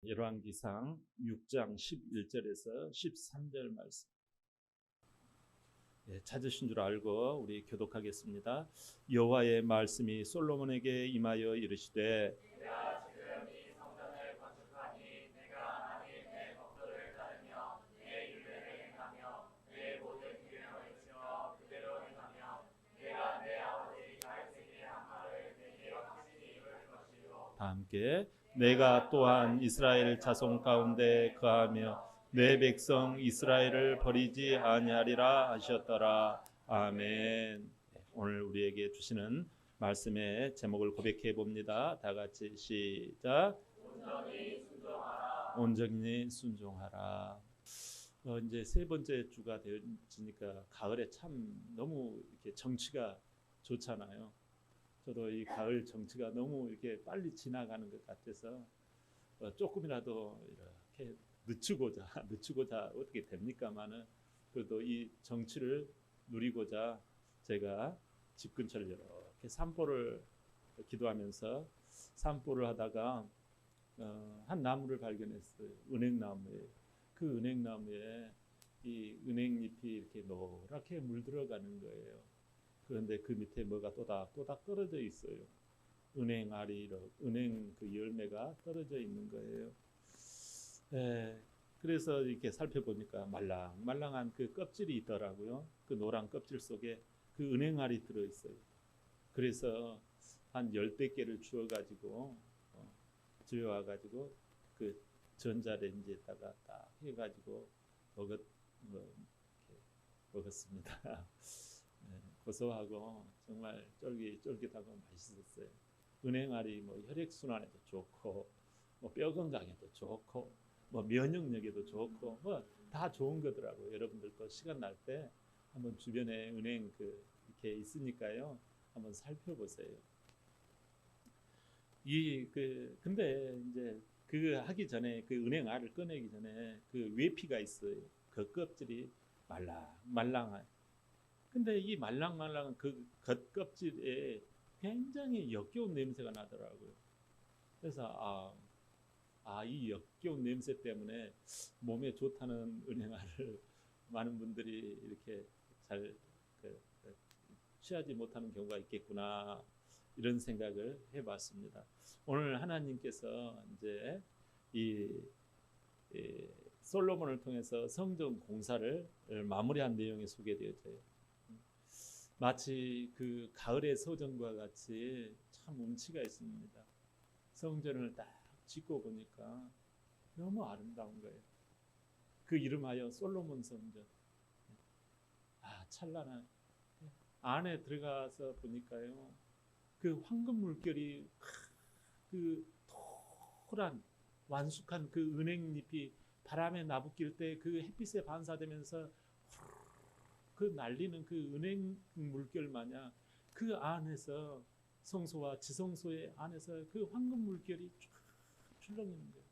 열왕기상 6장 11절에서 13절 말씀. 찾으신 줄 알고 우리 교독하겠습니다. 여호와의 말씀이 솔로몬에게 임하여 이르시되 내가 지금 이 성전을 건축하니 내가 만일 내 법도를 따르며 내 율례를 행하며 내 모든 계명을 지켜 그대로 행하며 내가 내 아버지 다윗에게 한 말을 내게 확실히 이룰 것이요. 다 함께 내가 또한 이스라엘 자손 가운데 거하며 내 백성 이스라엘을 버리지 아니하리라 하셨더라. 아멘. 오늘 우리에게 주시는 말씀의 제목을 고백해 봅니다. 다 같이 시작. 온전히 순종하라. 온전히 순종하라. 이제 세 번째 주가 되어지니까 가을에 참 너무 이렇게 정치가 좋잖아요. 저도 이 가을 정치가 너무 이렇게 빨리 지나가는 것 같아서 조금이라도 이렇게 늦추고자 어떻게 됩니까만은 그래도 이 정치를 누리고자 제가 집 근처를 이렇게 산보를 기도하면서 산보를 하다가 한 나무를 발견했어요. 은행나무에. 그 은행나무에 이 은행잎이 이렇게 노랗게 물들어가는 거예요. 그런데 그 밑에 뭐가 또닥또닥 떨어져 있어요. 은행알이, 은행 그 열매가 떨어져 있는 거예요. 그래서 이렇게 살펴보니까 말랑말랑한 그 껍질이 있더라고요. 그 노란 껍질 속에 그 은행알이 들어있어요. 그래서 한 10대 개를 주워가지고 들여와가지고 그 전자레인지에다가 딱 해가지고 먹었습니다. 고소하고 정말 쫄깃쫄깃하고 맛있었어요. 은행알이 뭐 혈액순환에도 좋고 뭐 뼈 건강에도 좋고 뭐 면역력에도 좋고 뭐 다 좋은 거더라고요. 여러분들도 시간 날 때 한번 주변에 은행 이렇게 있으니까요. 한번 살펴보세요. 근데 이제 그 하기 전에 그 은행알을 꺼내기 전에 그 외피가 있어요. 그 껍질이 말랑말랑한. 근데 이 말랑말랑한 그 겉껍질에 굉장히 역겨운 냄새가 나더라고요. 그래서 이 역겨운 냄새 때문에 몸에 좋다는 은행알을 많은 분들이 이렇게 잘 취하지 못하는 경우가 있겠구나 이런 생각을 해봤습니다. 오늘 하나님께서 이제 이 솔로몬을 통해서 성전 공사를 마무리한 내용이 소개되어져요. 마치 그 가을의 서정과 같이 참 운치가 있습니다. 성전을 딱 짓고 보니까 너무 아름다운 거예요. 그 이름하여 솔로몬 성전. 찬란한. 안에 들어가서 보니까요, 그 황금 물결이 그 토란 완숙한 그 은행잎이 바람에 나부낄 때 그 햇빛에 반사되면서 그 날리는 그 은행 물결 마냥 그 안에서 성소와 지성소의 안에서 그 황금 물결이 쫙 출렁이는 거예요.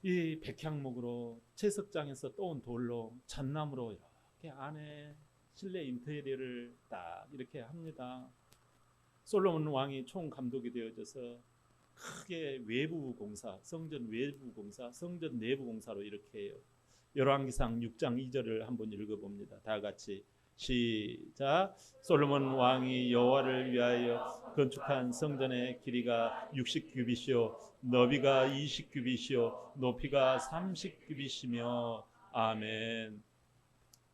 이 백향목으로 채석장에서 떠온 돌로 잣나무로 이렇게 안에 실내 인테리어를 딱 이렇게 합니다. 솔로몬 왕이 총 감독이 되어져서 크게 외부 공사, 성전 외부 공사, 성전 내부 공사로 이렇게 해요. 열왕기상 6장 2절을 한번 읽어봅니다. 다 같이 시작. 솔로몬 왕이 여호와를 위하여 건축한 성전의 길이가 60규빗이요 너비가 20규빗이요 높이가 30규빗이며 아멘.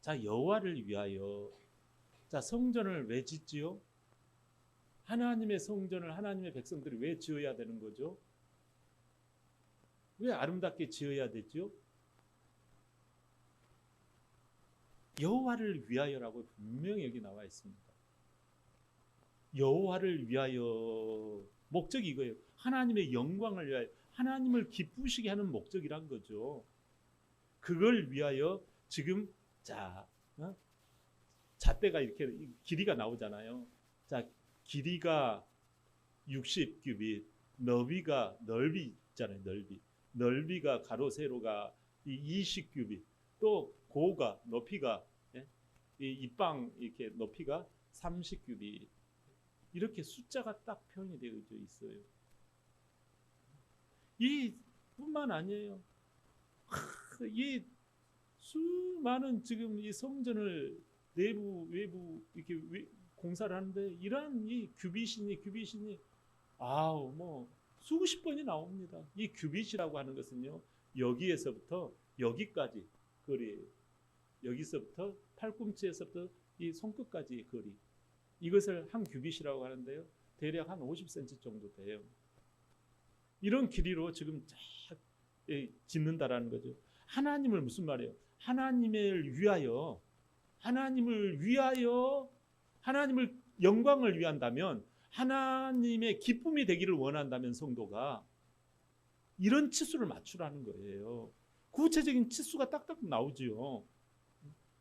자, 여호와를 위하여. 자, 성전을 왜 짓지요? 하나님의 성전을 하나님의 백성들이 왜 지어야 되는 거죠? 왜 아름답게 지어야 되죠? 여호와를 위하여라고 분명히 여기 나와 있습니다. 여호와를 위하여. 목적이 이거예요. 하나님의 영광을 위하여, 하나님을 기쁘시게 하는 목적이란 거죠. 그걸 위하여 지금 잣대가 이렇게 길이가 나오잖아요. 자, 길이가 60규빗, 넓이 있잖아요. 넓이가 가로 세로가 20규빗, 또 고가 높이가 이 입방 이렇게 높이가 30규빗. 이렇게 숫자가 딱 표현이 되어 있어요. 이 뿐만 아니에요. 이 수많은 지금 이 성전을 내부 외부 이렇게 공사를 하는데 이러한 이 규빗이 아우 뭐 수십 번이 나옵니다. 이 규빗이라고 하는 것은요, 여기에서부터 여기까지 거리예요. 여기서부터 팔꿈치에서부터 이 손끝까지의 거리, 이것을 한 규빗이라고 하는데요, 대략 한 50cm 정도 돼요. 이런 길이로 지금 쫙 짓는다라는 거죠. 하나님을 무슨 말이에요? 하나님을 위하여 하나님을 영광을 위한다면, 하나님의 기쁨이 되기를 원한다면 성도가 이런 치수를 맞추라는 거예요. 구체적인 치수가 딱딱 나오지요.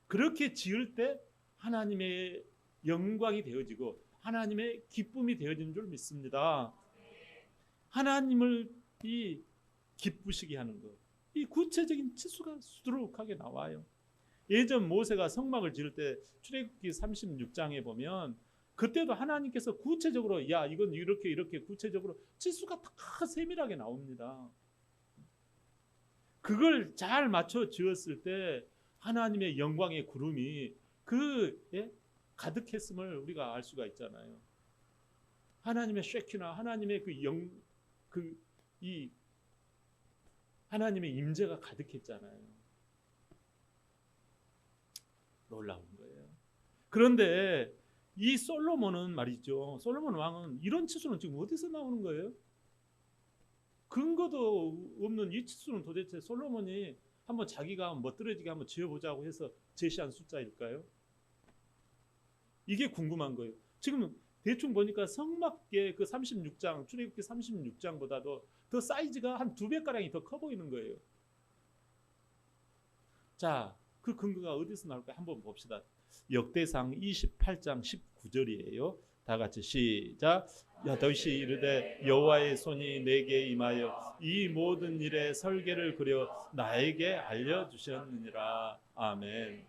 그렇게 지을 때 하나님의 영광이 되어지고 하나님의 기쁨이 되어지는 줄 믿습니다. 하나님을 이 기쁘시게 하는 것, 이 구체적인 치수가 수두룩하게 나와요. 예전 모세가 성막을 지을 때 출애굽기 36장에 보면 그때도 하나님께서 구체적으로 야 이건 이렇게 구체적으로 치수가 다 세밀하게 나옵니다. 그걸 잘 맞춰 지었을 때 하나님의 영광의 구름이 가득했음을 우리가 알 수가 있잖아요. 하나님의 쉐키나 하나님의 하나님의 임재가 가득했잖아요. 놀라운 거예요. 그런데 이 솔로몬은 말이죠. 솔로몬 왕은 이런 치수는 지금 어디서 나오는 거예요? 근거도 없는 이 치수는 도대체 솔로몬이 한번 자기가 멋들어지게 한번 지어보자고 해서 제시한 숫자일까요? 이게 궁금한 거예요. 지금 대충 보니까 성막의 그 36장, 출애굽기 36장보다도 더 사이즈가 한 2배가량이 더 커 보이는 거예요. 자, 그 근거가 어디서 나올까 한번 봅시다. 역대상 28장 19절이에요. 다 같이 시작. 다윗이 이르되 여호와의 손이 내게 임하여 이 모든 일의 설계를 그려 나에게 알려주셨느니라. 아멘.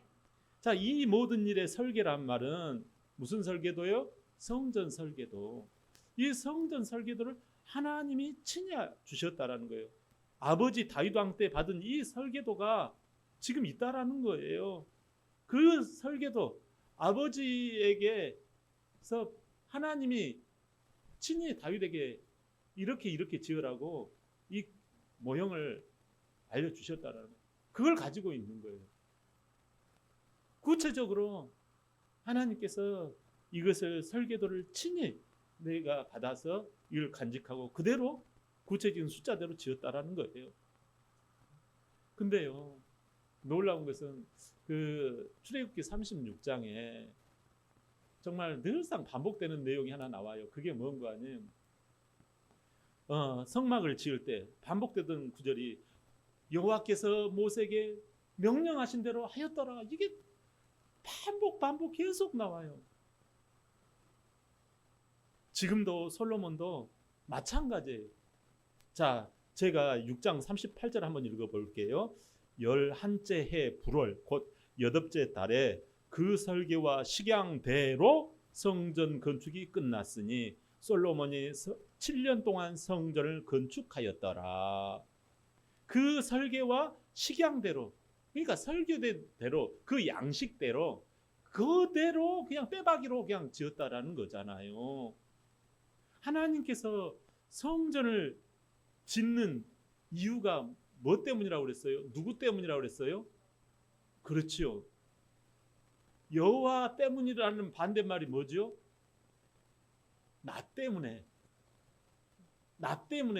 자, 이 모든 일의 설계란 말은 무슨 설계도요? 성전 설계도. 이 성전 설계도를 하나님이 친히 주셨다라는 거예요. 아버지 다윗 왕 때 받은 이 설계도가 지금 있다라는 거예요. 그 설계도, 아버지에게서 하나님이 친히 다윗에게 이렇게 지으라고 이 모형을 알려주셨다라는 거예요. 그걸 가지고 있는 거예요. 구체적으로 하나님께서 이것을 설계도를 친히 내가 받아서 이걸 간직하고 그대로 구체적인 숫자대로 지었다라는 거예요. 근데요, 놀라운 것은 그 출애굽기 36장에 정말 늘상 반복되는 내용이 하나 나와요. 그게 뭔가 하면 성막을 지을 때 반복되던 구절이 여호와께서 모세에게 명령하신 대로 하였더라. 이게 반복 계속 나와요. 지금도 솔로몬도 마찬가지예요. 자, 제가 6장 38절 한번 읽어볼게요. 11째 해 불월 곧 8째 달에 그 설계와 식양대로 성전 건축이 끝났으니 솔로몬이 7년 동안 성전을 건축하였더라. 그 설계와 식양대로, 그러니까 설계대로, 그 양식대로 그대로 그냥 빼박이로 그냥 지었다라는 거잖아요. 하나님께서 성전을 짓는 이유가 뭐 때문이라고 그랬어요? 누구 때문이라고 그랬어요? 그렇지요. 여호와 때문이라는 반대말이 뭐죠? 나 때문에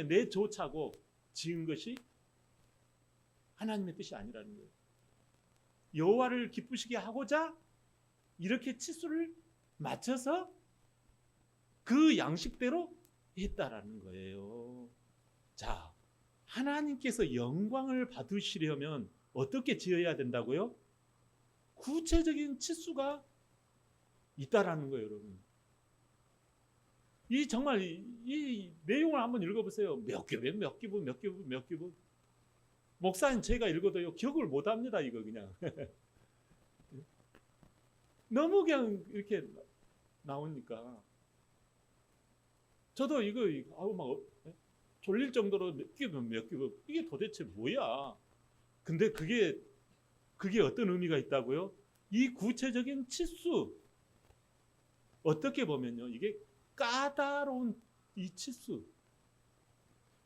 내 조차고 지은 것이 하나님의 뜻이 아니라는 거예요. 여호와를 기쁘시게 하고자 이렇게 치수를 맞춰서 그 양식대로 했다라는 거예요. 자, 하나님께서 영광을 받으시려면 어떻게 지어야 된다고요? 구체적인 치수가 있다라는 거예요, 여러분. 정말 이 내용을 한번 읽어보세요. 몇 기분. 목사님 제가 읽어도요 기억을 못합니다. 이거 그냥 너무 그냥 이렇게 나오니까. 저도 이거 아우 막 졸릴 정도로 몇 끼고 이게 도대체 뭐야? 근데 그게 어떤 의미가 있다고요? 이 구체적인 치수, 어떻게 보면요, 이게 까다로운 이 치수,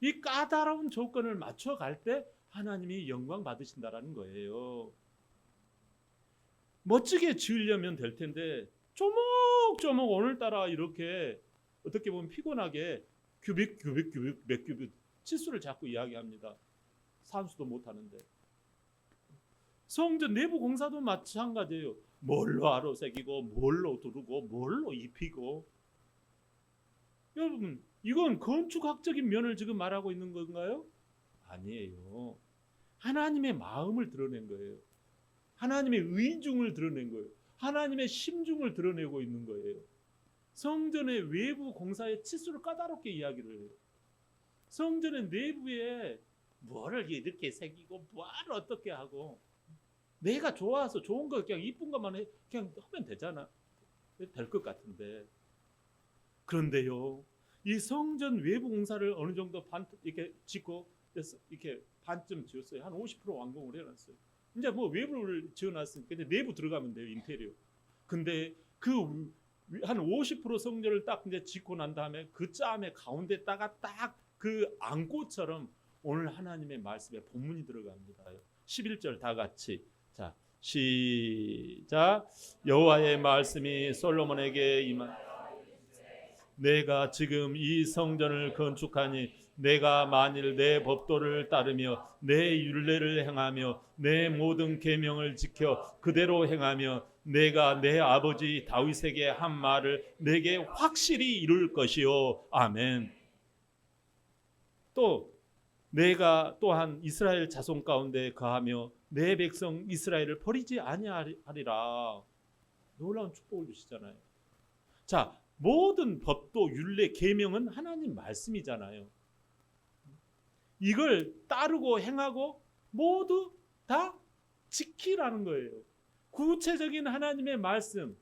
이 까다로운 조건을 맞춰갈 때 하나님이 영광 받으신다라는 거예요. 멋지게 지으려면 될 텐데 조목조목 오늘따라 이렇게 어떻게 보면 피곤하게 몇 큐빅 치수를 자꾸 이야기합니다. 산수도 못하는데. 성전 내부 공사도 마찬가지예요. 뭘로 아로 새기고 뭘로 두르고 뭘로 입히고. 여러분, 이건 건축학적인 면을 지금 말하고 있는 건가요? 아니에요. 하나님의 마음을 드러낸 거예요. 하나님의 의중을 드러낸 거예요. 하나님의 심중을 드러내고 있는 거예요. 성전의 외부 공사의 치수를 까다롭게 이야기를 해요. 성전의 내부에 뭐를 이렇게 새기고 뭐를 어떻게 하고, 내가 좋아서 좋은 거 그냥 이쁜 것만 그냥 하면 되잖아. 될 것 같은데. 그런데요, 이 성전 외부 공사를 어느 정도 이렇게 짓고 이렇게 반쯤 지었어요. 한 50% 완공을 해놨어요. 이제 뭐 외부를 지어놨으니까 이제 내부 들어가면 돼요, 인테리어. 근데 그 한 50% 성전을 딱 이제 짓고 난 다음에 그 짬의 가운데다가 딱 그 안고처럼 오늘 하나님의 말씀에 본문이 들어갑니다. 11절 다 같이. 자, 시작. 여호와의 말씀이 솔로몬에게 임한 내가 지금 이 성전을 건축하니 내가 만일 내 법도를 따르며 내 율례를 행하며 내 모든 계명을 지켜 그대로 행하며 내가 내 아버지 다윗에게 한 말을 내게 확실히 이룰 것이요. 아멘. 또 내가 또한 이스라엘 자손 가운데 거하며 내 백성 이스라엘을 버리지 아니하리라. 놀라운 축복을 주시잖아요. 자, 모든 법도 율례 계명은 하나님 말씀이잖아요. 이걸 따르고 행하고 모두 다 지키라는 거예요. 구체적인 하나님의 말씀.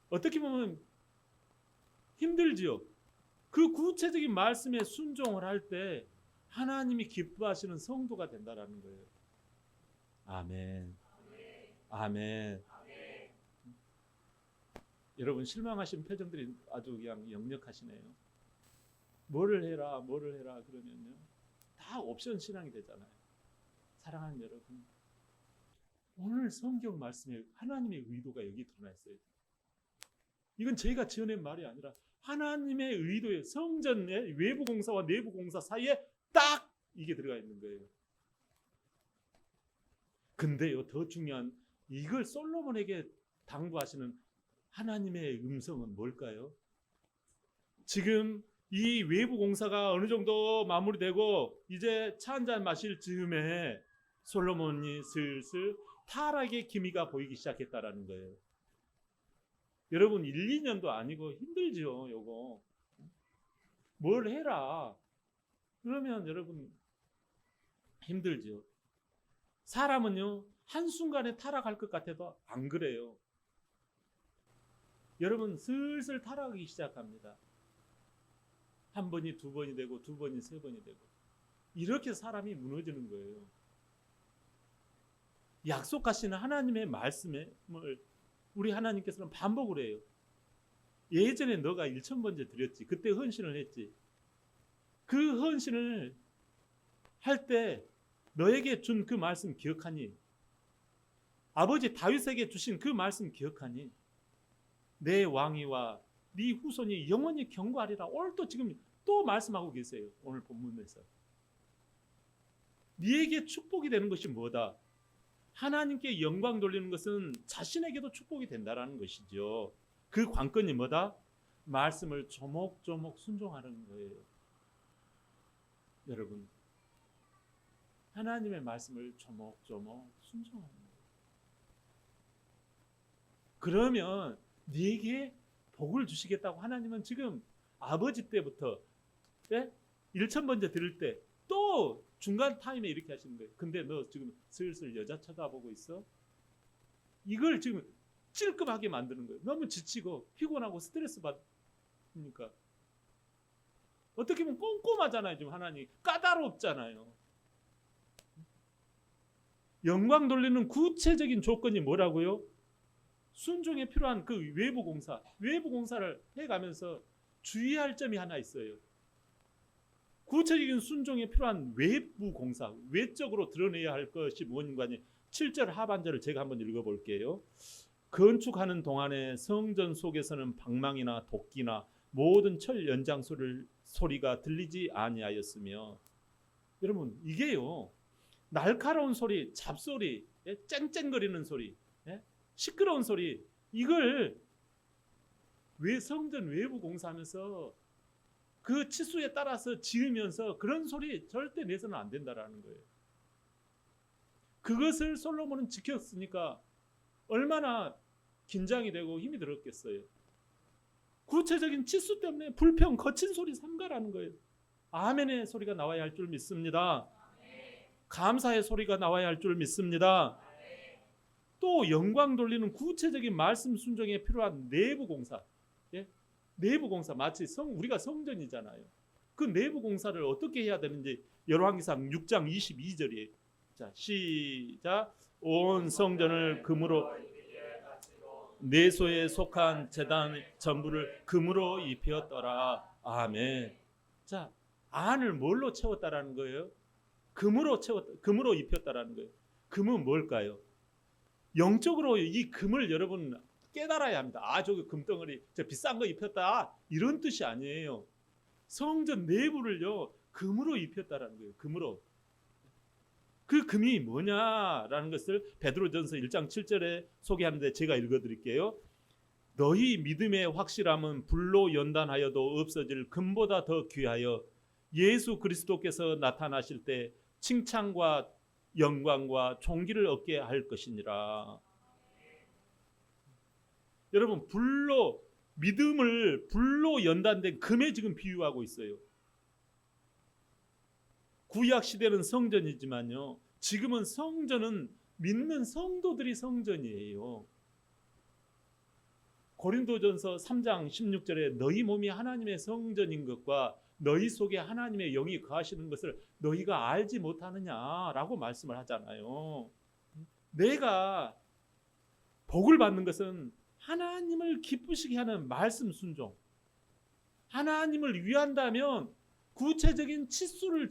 어떻게 보면 힘들지요. 그 구체적인 말씀에 순종을 할 때 하나님이 기뻐하시는 성도가 된다라는 거예요. 아멘. 아멘. 여러분, 실망하신 표정들이 아주 그냥 역력하시네요. 뭐를 해라 그러면요, 다 옵션 신앙이 되잖아요. 사랑하는 여러분, 오늘 성경 말씀에 하나님의 의도가 여기 드러나 있어요. 이건 저희가 지어낸 말이 아니라 하나님의 의도예요. 성전의 외부 공사와 내부 공사 사이에 딱 이게 들어가 있는 거예요. 근데요, 더 중요한, 이걸 솔로몬에게 당부하시는 하나님의 음성은 뭘까요? 지금 이 외부 공사가 어느 정도 마무리되고 이제 차 한잔 마실 즈음에 솔로몬이 슬슬 타락의 기미가 보이기 시작했다라는 거예요. 여러분, 1, 2년도 아니고 힘들죠, 요거. 뭘 해라. 그러면 여러분 힘들죠. 사람은요, 한순간에 타락할 것 같아도 안 그래요. 여러분, 슬슬 타락하기 시작합니다. 한 번이 두 번이 되고 두 번이 세 번이 되고 이렇게 사람이 무너지는 거예요. 약속하시는 하나님의 말씀을 우리 하나님께서는 반복을 해요. 예전에 너가 1,000번째 드렸지. 그때 헌신을 했지. 그 헌신을 할 때 너에게 준 그 말씀 기억하니? 아버지 다윗에게 주신 그 말씀 기억하니? 내 왕위와 네 후손이 영원히 경고하리라. 오늘 또 지금 또 말씀하고 계세요. 오늘 본문에서. 네에게 축복이 되는 것이 뭐다? 하나님께 영광 돌리는 것은 자신에게도 축복이 된다라는 것이죠. 그 관건이 뭐다? 말씀을 조목조목 순종하는 거예요. 여러분, 하나님의 말씀을 조목조목 순종하는 거예요. 그러면 네게 복을 주시겠다고 하나님은 지금 아버지 때부터 1,000번째 들을 때 또 중간 타임에 이렇게 하시는 거예요. 근데 너 지금 슬슬 여자 쳐다보고 있어? 이걸 지금 찔끔하게 만드는 거예요. 너무 지치고 피곤하고 스트레스 받. 입니까? 어떻게 보면 꼼꼼하잖아요. 지금 하나님 까다롭잖아요. 영광 돌리는 구체적인 조건이 뭐라고요? 순종에 필요한 그 외부 공사를 해가면서 주의할 점이 하나 있어요. 구체적인 순종에 필요한 외부 공사, 외적으로 드러내야 할 것이 무엇인가 하니 7절 하반절을 제가 한번 읽어볼게요. 건축하는 동안에 성전 속에서는 방망이나 도끼나 모든 철 연장 소리가 들리지 아니하였으며, 여러분 이게요, 날카로운 소리, 잡소리, 쨍쨍거리는 소리, 시끄러운 소리, 이걸 성전 외부 공사하면서 그 치수에 따라서 지으면서 그런 소리 절대 내서는 안 된다라는 거예요. 그것을 솔로몬은 지켰으니까 얼마나 긴장이 되고 힘이 들었겠어요. 구체적인 치수 때문에 불평, 거친 소리 삼가라는 거예요. 아멘의 소리가 나와야 할 줄 믿습니다. 감사의 소리가 나와야 할 줄 믿습니다. 또 영광 돌리는 구체적인 말씀 순종에 필요한 내부 공사, 내부 공사, 마치 우리가 성전이잖아요. 그 내부 공사를 어떻게 해야 되는지 열왕기상 6장 22절이에요. 자, 시작. 온 성전을 금으로, 내소에 속한 제단 전부를 금으로 입혔더라. 아멘. 자, 안을 뭘로 채웠다라는 거예요? 금으로 입혔다라는 거예요. 금은 뭘까요? 영적으로 이 금을 여러분 깨달아야 합니다. 아, 저기 금덩어리 저 비싼 거 입혔다, 이런 뜻이 아니에요. 성전 내부를요 금으로 입혔다라는 거예요. 금으로. 그 금이 뭐냐라는 것을 베드로전서 1장 7절에 소개하는데 제가 읽어드릴게요. 너희 믿음의 확실함은 불로 연단하여도 없어질 금보다 더 귀하여 예수 그리스도께서 나타나실 때 칭찬과 영광과 존귀를 얻게 할 것이니라. 여러분, 믿음을 불로 연단된 금에 지금 비유하고 있어요. 구약 시대는 성전이지만요, 지금은 성전은 믿는 성도들이 성전이에요. 고린도전서 3장 16절에 너희 몸이 하나님의 성전인 것과 너희 속에 하나님의 영이 거하시는 것을 너희가 알지 못하느냐라고 말씀을 하잖아요. 내가 복을 받는 것은 하나님을 기쁘시게 하는 말씀 순종, 하나님을 위한다면 구체적인 치수를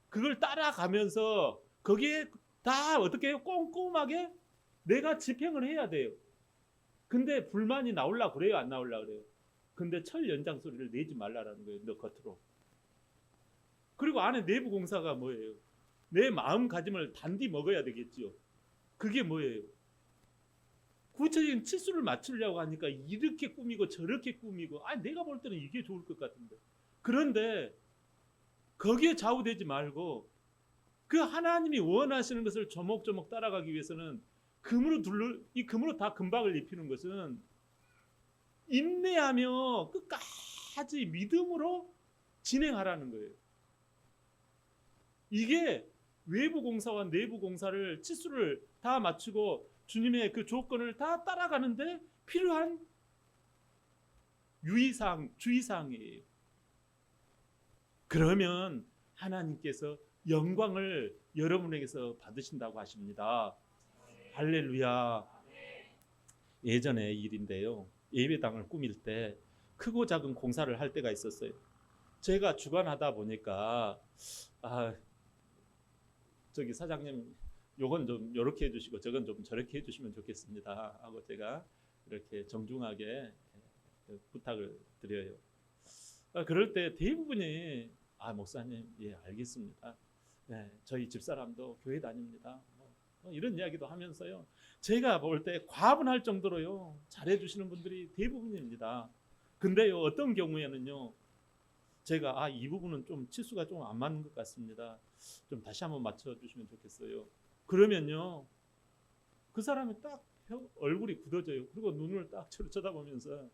그걸 따라가면서 거기에 다 어떻게 해요? 꼼꼼하게 내가 집행을 해야 돼요. 근데 불만이 나올라 그래요? 안 나올라 그래요? 근데 철 연장 소리를 내지 말라라는 거예요. 너 겉으로. 그리고 안에 내부 공사가 뭐예요? 내 마음가짐을 단디 먹어야 되겠지요. 그게 뭐예요? 구체적인 치수를 맞추려고 하니까 이렇게 꾸미고 저렇게 꾸미고, 내가 볼 때는 이게 좋을 것 같은데. 그런데 거기에 좌우되지 말고 그 하나님이 원하시는 것을 조목조목 따라가기 위해서는 이 금으로 다 금박을 입히는 것은 인내하며 끝까지 믿음으로 진행하라는 거예요. 이게 외부 공사와 내부 공사를 치수를 다 맞추고 주님의 그 조건을 다 따라가는데 필요한 주의사항이에요. 그러면 하나님께서 영광을 여러분에게서 받으신다고 하십니다. 할렐루야. 예전의 일인데요, 예배당을 꾸밀 때 크고 작은 공사를 할 때가 있었어요. 제가 주관하다 보니까 저기 사장님 요건 좀 이렇게 해주시고 저건 좀 저렇게 해주시면 좋겠습니다 하고 제가 이렇게 정중하게 부탁을 드려요. 그럴 때 대부분이 목사님, 예, 알겠습니다. 네, 저희 집사람도 교회 다닙니다. 이런 이야기도 하면서요, 제가 볼 때 과분할 정도로요 잘해주시는 분들이 대부분입니다. 근데요, 어떤 경우에는요, 제가 이 부분은 좀 치수가 좀 안 맞는 것 같습니다. 좀 다시 한번 맞춰주시면 좋겠어요. 그러면요, 그 사람이 딱 얼굴이 굳어져요. 그리고 눈을 딱 쳐다보면서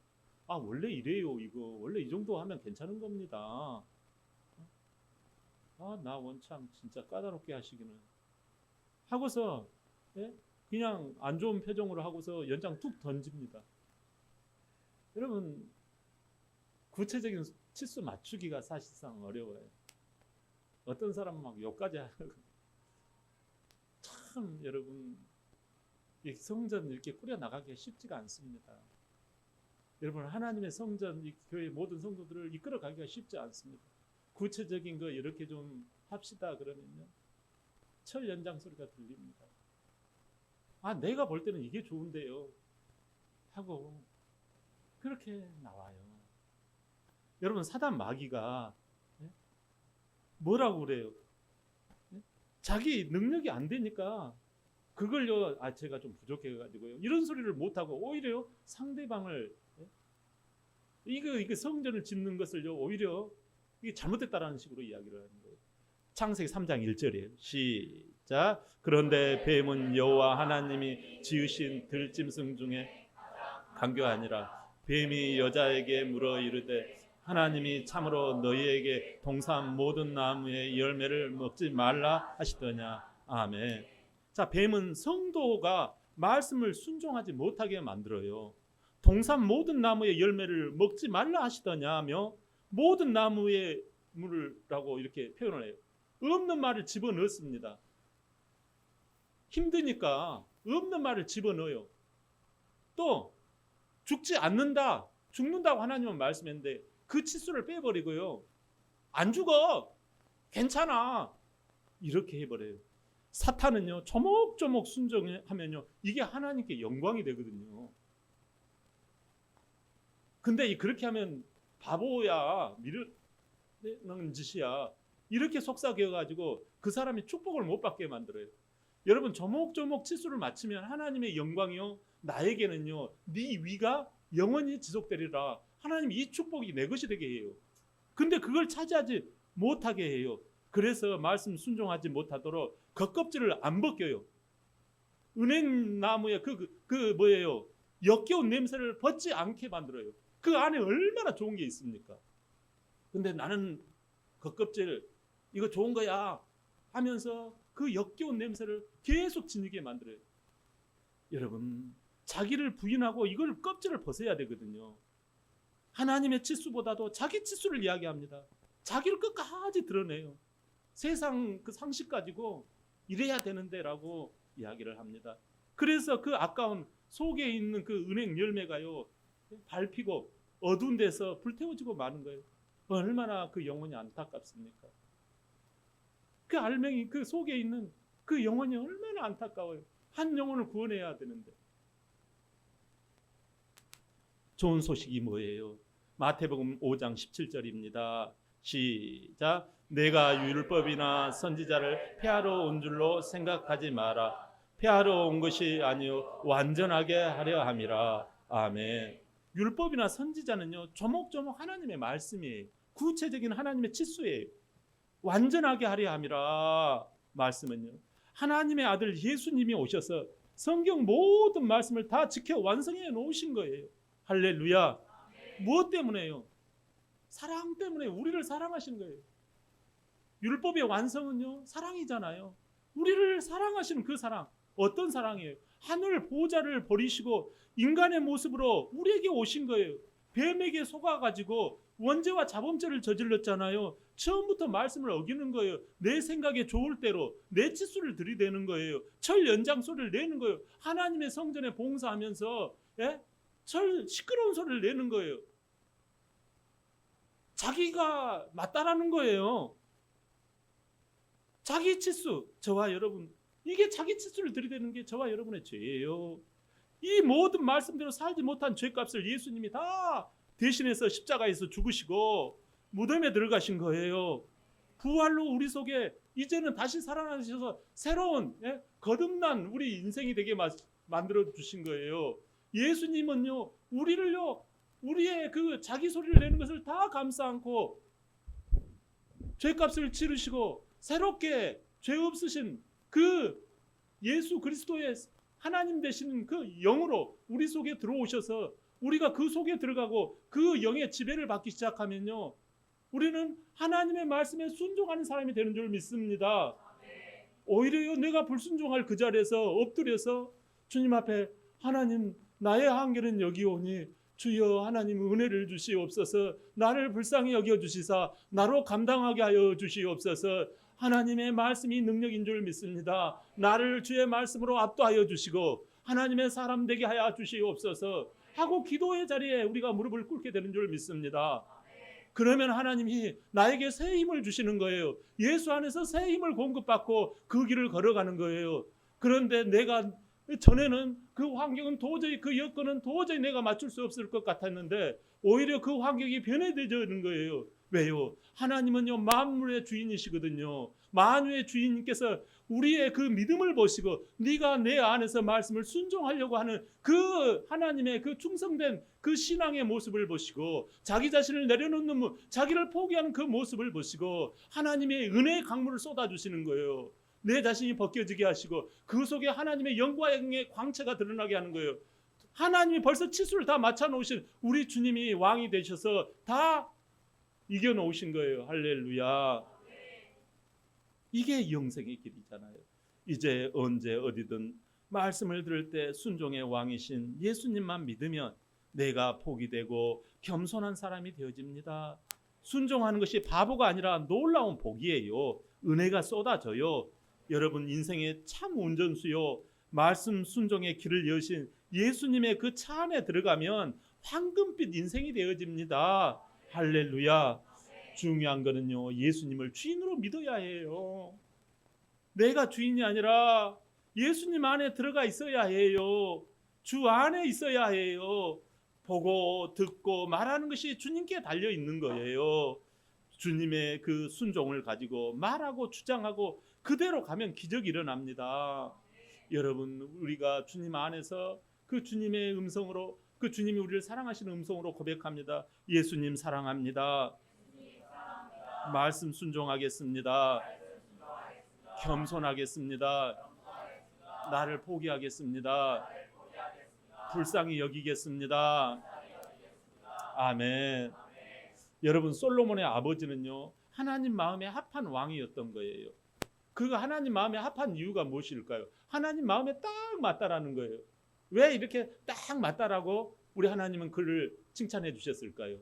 원래 이래요. 이거 원래 이 정도 하면 괜찮은 겁니다. 나 원참 진짜 까다롭게 하시기는 하고서, 그냥 안 좋은 표정으로 하고서 연장 툭 던집니다. 여러분, 구체적인 치수 맞추기가 사실상 어려워요. 어떤 사람은 막 욕까지 하고. 참 여러분, 이 성전 이렇게 꾸려 나가기가 쉽지가 않습니다. 여러분, 하나님의 성전, 이 교회 모든 성도들을 이끌어 가기가 쉽지 않습니다. 구체적인 거 이렇게 좀 합시다 그러면요, 철 연장 소리가 들립니다. 아, 내가 볼 때는 이게 좋은데요 하고 그렇게 나와요. 여러분, 사단 마귀가 뭐라고 그래요? 자기 능력이 안 되니까 그걸요, 아 제가 좀 부족해가지고요 이런 소리를 못하고 오히려 상대방을, 이거 성전을 짓는 것을요 오히려 이게 잘못됐다라는 식으로 이야기를 하는 거예요. 창세기 3장 1절이에요. 시작. 그런데 뱀은 여호와 하나님이 지으신 들짐승 중에 강교하니라. 뱀이 여자에게 물어 이르되 하나님이 참으로 너희에게 동산 모든 나무의 열매를 먹지 말라 하시더냐. 아멘. 자, 뱀은 성도가 말씀을 순종하지 못하게 만들어요. 동산 모든 나무의 열매를 먹지 말라 하시더냐며 모든 나무의 물이라고 이렇게 표현을 해요. 없는 말을 집어넣습니다. 힘드니까 없는 말을 집어넣어요. 또 죽지 않는다, 죽는다고 하나님은 말씀했는데 그 치수를 빼버리고요, 안 죽어, 괜찮아, 이렇게 해버려요. 사탄은요 조목조목 순종하면요 이게 하나님께 영광이 되거든요. 근데 그렇게 하면 바보야, 미르는 짓이야, 이렇게 속삭여가지고 그 사람이 축복을 못 받게 만들어요. 여러분, 조목조목 치수를 맞추면 하나님의 영광이요 나에게는요 네 위가 영원히 지속되리라. 하나님 이 축복이 내 것이 되게 해요. 근데 그걸 차지하지 못하게 해요. 그래서 말씀 순종하지 못하도록 겉껍질을 안 벗겨요. 은행나무의 뭐예요? 역겨운 냄새를 벗지 않게 만들어요. 그 안에 얼마나 좋은 게 있습니까? 근데 나는 겉껍질 이거 좋은 거야 하면서 그 역겨운 냄새를 계속 지니게 만들어요. 여러분, 자기를 부인하고 이걸 껍질을 벗어야 되거든요. 하나님의 치수보다도 자기 치수를 이야기합니다. 자기를 끝까지 드러내요. 세상 그 상식 가지고 이래야 되는데 라고 이야기를 합니다. 그래서 그 아까운 속에 있는 그 은행 열매가요 밟히고 어두운 데서 불태워지고 마는 거예요. 얼마나 그 영혼이 안타깝습니까? 그 알맹이, 그 속에 있는 그 영혼이 얼마나 안타까워요. 한 영혼을 구원해야 되는데. 좋은 소식이 뭐예요? 마태복음 5장 17절입니다. 시작. 내가 율법이나 선지자를 폐하러 온 줄로 생각하지 마라. 폐하러 온 것이 아니요 완전하게 하려 함이라. 아멘. 율법이나 선지자는요 조목조목 하나님의 말씀이에요. 구체적인 하나님의 치수예요. 완전하게 하려 함이라 말씀은요 하나님의 아들 예수님이 오셔서 성경 모든 말씀을 다 지켜 완성해 놓으신 거예요. 할렐루야. 무엇 때문에요? 사랑 때문에. 우리를 사랑하시는 거예요. 율법의 완성은요 사랑이잖아요. 우리를 사랑하시는 그 사랑, 어떤 사랑이에요? 하늘 보좌를 버리시고 인간의 모습으로 우리에게 오신 거예요. 뱀에게 속아가지고 원죄와 자범죄를 저질렀잖아요. 처음부터 말씀을 어기는 거예요. 내 생각에 좋을 대로 내 치수를 들이대는 거예요. 철 연장 소리를 내는 거예요. 하나님의 성전에 봉사하면서 시끄러운 소리를 내는 거예요. 자기가 맞다라는 거예요. 자기 치수, 저와 여러분, 이게 자기 치수를 들이대는 게 저와 여러분의 죄예요. 이 모든 말씀대로 살지 못한 죄값을 예수님이 다 대신해서 십자가에서 죽으시고 무덤에 들어가신 거예요. 부활로 우리 속에 이제는 다시 살아나셔서 새로운 거듭난 우리 인생이 되게 만들어 주신 거예요. 예수님은요 우리를요 우리의 그 자기 소리를 내는 것을 다 감싸 안고 죄값을 치르시고 새롭게 죄 없으신 그 예수 그리스도의 하나님 되시는 그 영으로 우리 속에 들어오셔서 우리가 그 속에 들어가고 그 영의 지배를 받기 시작하면요 우리는 하나님의 말씀에 순종하는 사람이 되는 줄 믿습니다. 오히려 내가 불순종할 그 자리에서 엎드려서 주님 앞에 하나님 나의 한계는 여기 오니 주여 하나님 은혜를 주시옵소서. 나를 불쌍히 여겨 주시사 나로 감당하게 하여 주시옵소서. 하나님의 말씀이 능력인 줄 믿습니다. 나를 주의 말씀으로 압도하여 주시고 하나님의 사람 되게 하여 주시옵소서 하고 기도의 자리에 우리가 무릎을 꿇게 되는 줄 믿습니다. 그러면 하나님이 나에게 새 힘을 주시는 거예요. 예수 안에서 새 힘을 공급받고 그 길을 걸어가는 거예요. 그런데 내가 전에는 그 환경은 도저히, 그 여건은 도저히 내가 맞출 수 없을 것 같았는데 오히려 그 환경이 변해지는 거예요. 왜요? 하나님은요 만물의 주인이시거든요. 만유의 주인님께서 우리의 그 믿음을 보시고 네가 내 안에서 말씀을 순종하려고 하는 그 하나님의 그 충성된 그 신앙의 모습을 보시고 자기 자신을 내려놓는 자기를 포기하는 그 모습을 보시고 하나님의 은혜의 강물을 쏟아주시는 거예요. 내 자신이 벗겨지게 하시고 그 속에 하나님의 영광의 광채가 드러나게 하는 거예요. 하나님이 벌써 치수를 다 맞춰놓으신 우리 주님이 왕이 되셔서 다 이겨놓으신 거예요. 할렐루야. 이게 영생의 길이잖아요. 이제 언제 어디든 말씀을 들을 때 순종의 왕이신 예수님만 믿으면 내가 복이 되고 겸손한 사람이 되어집니다. 순종하는 것이 바보가 아니라 놀라운 복이에요. 은혜가 쏟아져요. 여러분 인생의 참 운전수요 말씀 순종의 길을 여신 예수님의 그 차 안에 들어가면 황금빛 인생이 되어집니다. 할렐루야. 중요한 거는요 예수님을 주인으로 믿어야 해요. 내가 주인이 아니라 예수님 안에 들어가 있어야 해요. 주 안에 있어야 해요. 보고 듣고 말하는 것이 주님께 달려 있는 거예요. 주님의 그 순종을 가지고 말하고 주장하고 그대로 가면 기적이 일어납니다. 여러분 우리가 주님 안에서 그 주님의 음성으로 그 주님이 우리를 사랑하시는 음성으로 고백합니다. 예수님 사랑합니다. 말씀 순종하겠습니다. 겸손하겠습니다. 나를 포기하겠습니다. 불쌍히 여기겠습니다. 아멘. 여러분 솔로몬의 아버지는요 하나님 마음에 합한 왕이었던 거예요. 그 하나님 마음에 합한 이유가 무엇일까요? 하나님 마음에 딱 맞다라는 거예요. 왜 이렇게 딱 맞다라고 우리 하나님은 그를 칭찬해 주셨을까요?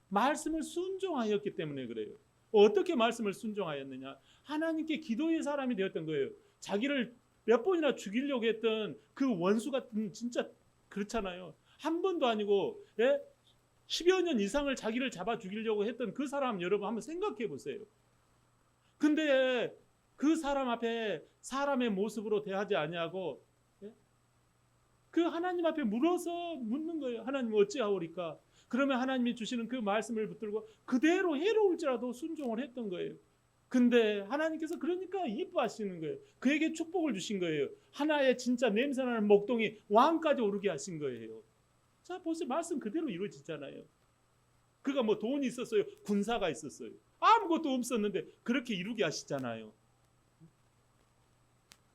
말씀을 순종하였기 때문에 그래요. 어떻게 말씀을 순종하였느냐? 하나님께 기도의 사람이 되었던 거예요. 자기를 몇 번이나 죽이려고 했던 그 원수 같은 진짜 그렇잖아요. 한 번도 아니고 10여 년 이상을 자기를 잡아 죽이려고 했던 그 사람 여러분 한번 생각해 보세요. 근데 그 사람 앞에 사람의 모습으로 대하지 아니하고 그 하나님 앞에 물어서 묻는 거예요. 하나님 어찌하오리까? 그러면 하나님이 주시는 그 말씀을 붙들고 그대로 해로울지라도 순종을 했던 거예요. 근데 하나님께서 그러니까 이뻐하시는 거예요. 그에게 축복을 주신 거예요. 하나의 진짜 냄새나는 목동이 왕까지 오르게 하신 거예요. 자 보세요. 말씀 그대로 이루어지잖아요. 그가 뭐 돈이 있었어요? 군사가 있었어요? 아무것도 없었는데 그렇게 이루게 하시잖아요.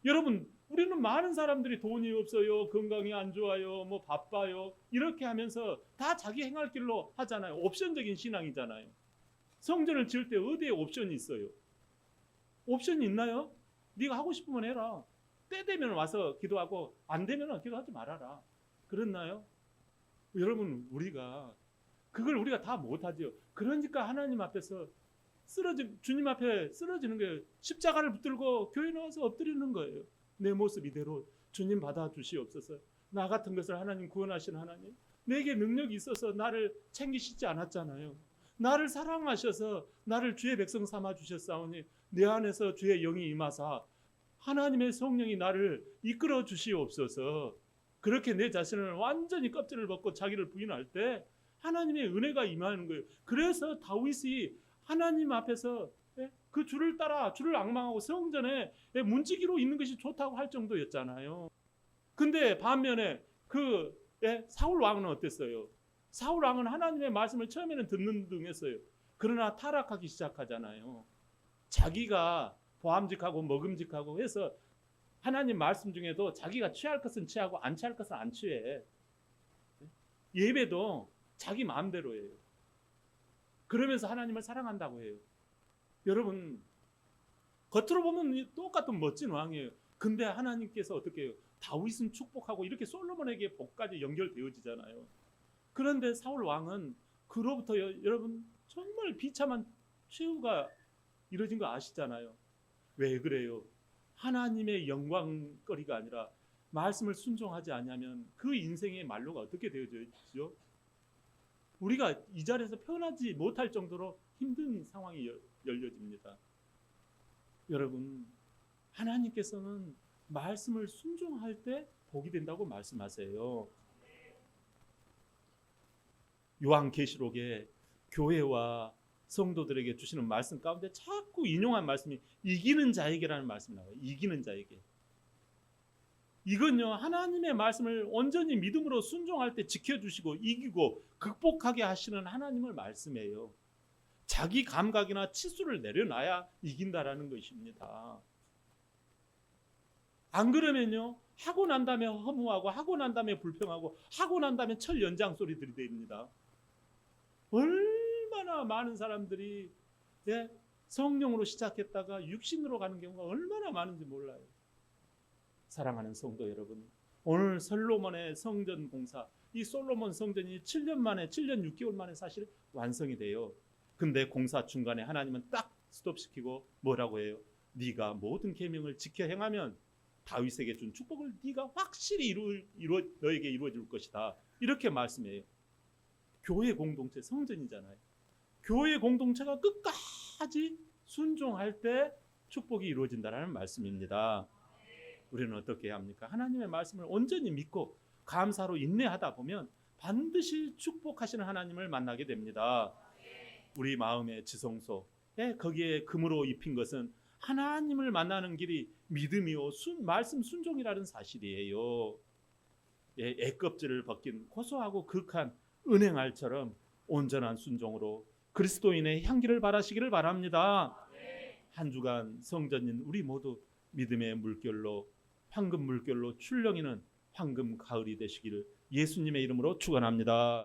여러분 우리는 많은 사람들이 돈이 없어요, 건강이 안 좋아요, 뭐 바빠요 이렇게 하면서 다 자기 행할 길로 하잖아요. 옵션적인 신앙이잖아요. 성전을 지을 때 어디에 옵션이 있어요? 옵션이 있나요? 네가 하고 싶으면 해라. 때 되면 와서 기도하고 안 되면 기도하지 말아라. 그렇나요? 여러분 우리가 그걸 우리가 다 못하죠. 그러니까 하나님 앞에서 주님 앞에 쓰러지는 거예요. 십자가를 붙들고 교회 나와서 엎드리는 거예요. 내 모습 이대로 주님 받아주시옵소서. 나 같은 것을 하나님 구원하시는 하나님, 내게 능력이 있어서 나를 챙기시지 않았잖아요. 나를 사랑하셔서 나를 주의 백성 삼아 주셨사오니 내 안에서 주의 영이 임하사 하나님의 성령이 나를 이끌어 주시옵소서. 그렇게 내 자신을 완전히 껍질을 벗고 자기를 부인할 때 하나님의 은혜가 임하는 거예요. 그래서 다윗이 하나님 앞에서 그 주를 따라 주를 앙망하고 성전에 문지기로 있는 것이 좋다고 할 정도였잖아요. 근데 반면에 그 사울 왕은 어땠어요? 사울 왕은 하나님의 말씀을 처음에는 듣는 등 했어요. 그러나 타락하기 시작하잖아요. 자기가 보암직하고 먹음직하고 해서 하나님 말씀 중에도 자기가 취할 것은 취하고 안 취할 것은 안 취해. 예배도 자기 마음대로 해요. 그러면서 하나님을 사랑한다고 해요. 여러분 겉으로 보면 똑같은 멋진 왕이에요. 근데 하나님께서 어떻게 해요? 다윗은 축복하고 이렇게 솔로몬에게 복까지 연결되어지잖아요. 그런데 사울 왕은 그로부터 여러분 정말 비참한 최후가 이뤄진 거 아시잖아요. 왜 그래요? 하나님의 영광거리가 아니라 말씀을 순종하지 않으면 그 인생의 말로가 어떻게 되어지죠? 우리가 이 자리에서 표현하지 못할 정도로 힘든 상황이 열려집니다. 여러분, 하나님께서는 말씀을 순종할 때 복이 된다고 말씀하세요. 요한계시록에 교회와 성도들에게 주시는 말씀 가운데 자꾸 인용한 말씀이 이기는 자에게라는 말씀이 나와요. 이기는 자에게. 이건요, 하나님의 말씀을 온전히 믿음으로 순종할 때 지켜주시고 이기고 극복하게 하시는 하나님을 말씀해요. 자기 감각이나 치수를 내려놔야 이긴다라는 것입니다. 안 그러면요, 하고 난 다음에 허무하고 하고 난 다음에 불평하고 하고 난 다음에 철 연장 소리 들이댑니다. 얼마나 많은 사람들이 성령으로 시작했다가 육신으로 가는 경우가 얼마나 많은지 몰라요. 사랑하는 성도 여러분, 오늘 솔로몬의 성전 공사, 이 솔로몬 성전이 7년 6개월 만에 사실 완성이 돼요. 근데 공사 중간에 하나님은 딱 스톱시키고 뭐라고 해요? 네가 모든 계명을 지켜 행하면 다윗에게 준 축복을 네가 확실히 너에게 이루어질 것이다. 이렇게 말씀해요. 교회 공동체, 성전이잖아요. 교회 공동체가 끝까지 순종할 때 축복이 이루어진다는 말씀입니다. 우리는 어떻게 해야 합니까? 하나님의 말씀을 온전히 믿고 감사로 인내하다 보면 반드시 축복하시는 하나님을 만나게 됩니다. 우리 마음의 지성소에 거기에 금으로 입힌 것은 하나님을 만나는 길이 믿음이요 말씀 순종이라는 사실이에요. 애껍질을 벗긴 고소하고 극한 은행알처럼 온전한 순종으로 그리스도인의 향기를 발하시기를 바랍니다. 한 주간 성전인 우리 모두 믿음의 물결로 황금 물결로 출렁이는 황금 가을이 되시기를 예수님의 이름으로 축원합니다.